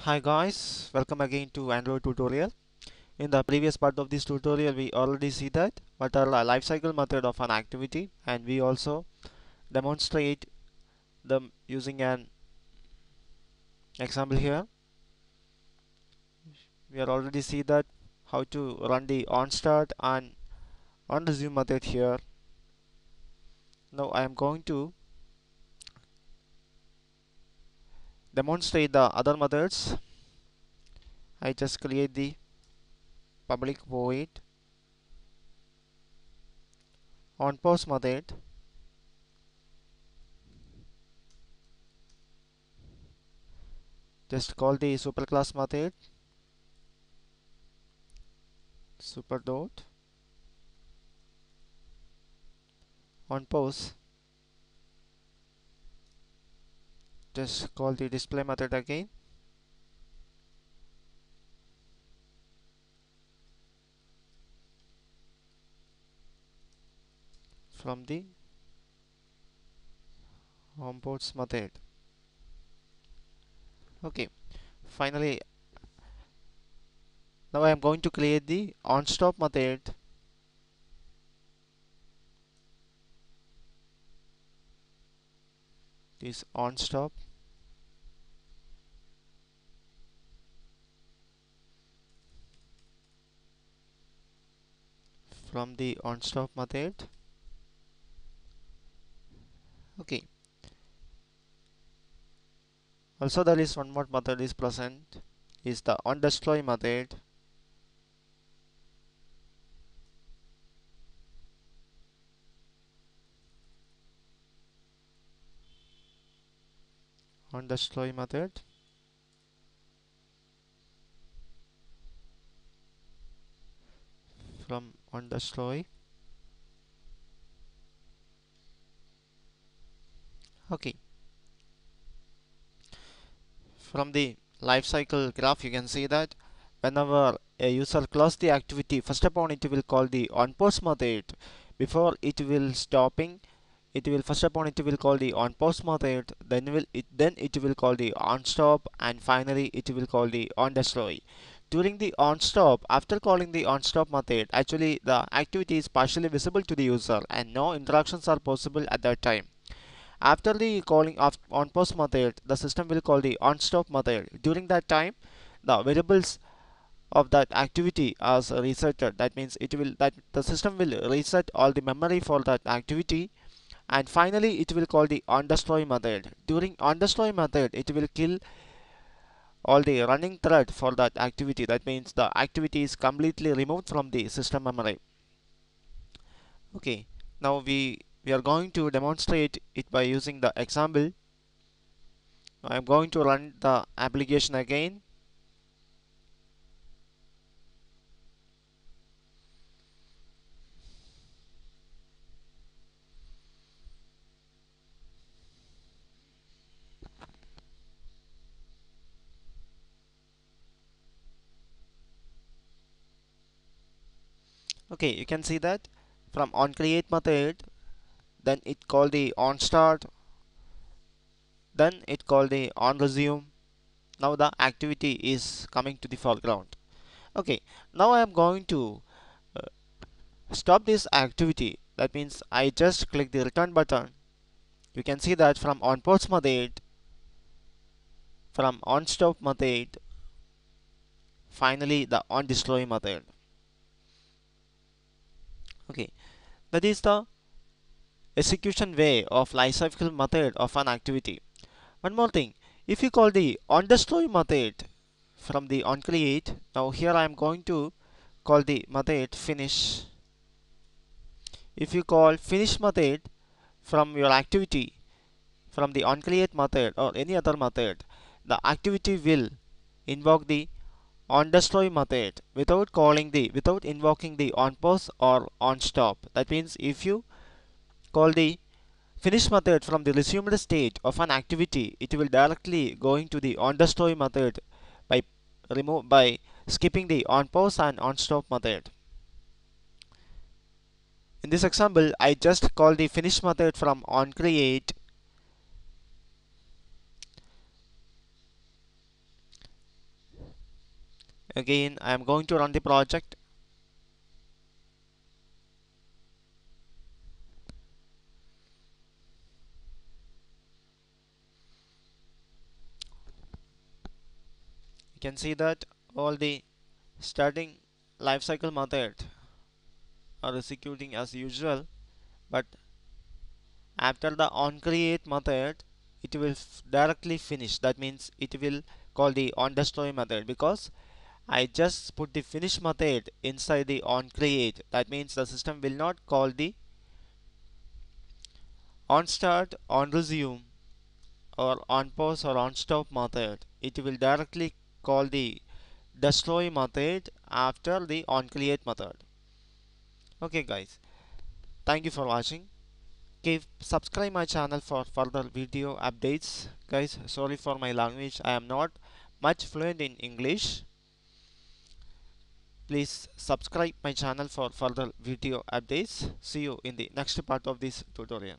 Hi guys, welcome again to Android tutorial. In the previous part of this tutorial we already see that what are the life cycle method of an activity, and we also demonstrate them using an example here. We are already see that how to run the on start and on resume method here. Now I am going to demonstrate the other methods. I just create the public void on pause method. Just call the superclass method super dot on pause. Just call the display method again. From the onboards method. Okay, finally now I am going to create the onStop method. This onStop. From the onStop method. Okay, also there is one more method is present, is the onDestroy method. OnDestroy method. From onDestroy. Okay, from the lifecycle graph you can see that whenever a user close the activity, first upon it will call the onPause method. Before it will stopping, it will first upon it will call the onPause method, then it will call the onStop, and finally it will call the onDestroy. During the onStop, after calling the onStop method, actually the activity is partially visible to the user and no interactions are possible at that time. After the calling of onPause method, the system will call the onStop method. During that time, the variables of that activity as resetted. That means it will that the system will reset all the memory for that activity, and finally it will call the onDestroy method. During onDestroy method, it will kill all the running thread for that activity. That means the activity is completely removed from the system memory. Okay, now we are going to demonstrate it by using the example. I am going to run the application again. Okay, you can see that from onCreate method, then it called the onStart, then it called the onResume. Now the activity is coming to the foreground. Okay, now I am going to stop this activity. That means I just click the return button. You can see that from onPause method, from onStop method, finally the onDestroy method. Okay, that is the execution way of lifecycle method of an activity. One more thing, if you call the onDestroy method from the onCreate, now here I am going to call the method finish. If you call finish method from your activity from the onCreate method or any other method, the activity will invoke the onDestroy method without invoking the onPause or onStop. That means if you call the finish method from the resumed state of an activity, it will directly going to the onDestroy method by by skipping the onPause and onStop method. In this example, I just call the finish method from onCreate. Again, I am going to run the project. You can see that all the starting lifecycle method are executing as usual, but after the onCreate method, it will directly finish. That means it will call the onDestroy method, because I just put the finish method inside the onCreate. That means the system will not call the onStart, onResume, or onPause or onStop method. It will directly call the destroy method after the onCreate method. Okay guys, thank you for watching. Keep subscribe my channel for further video updates. Guys, sorry for my language, I am not much fluent in English. Please subscribe my channel for further video updates. See you in the next part of this tutorial.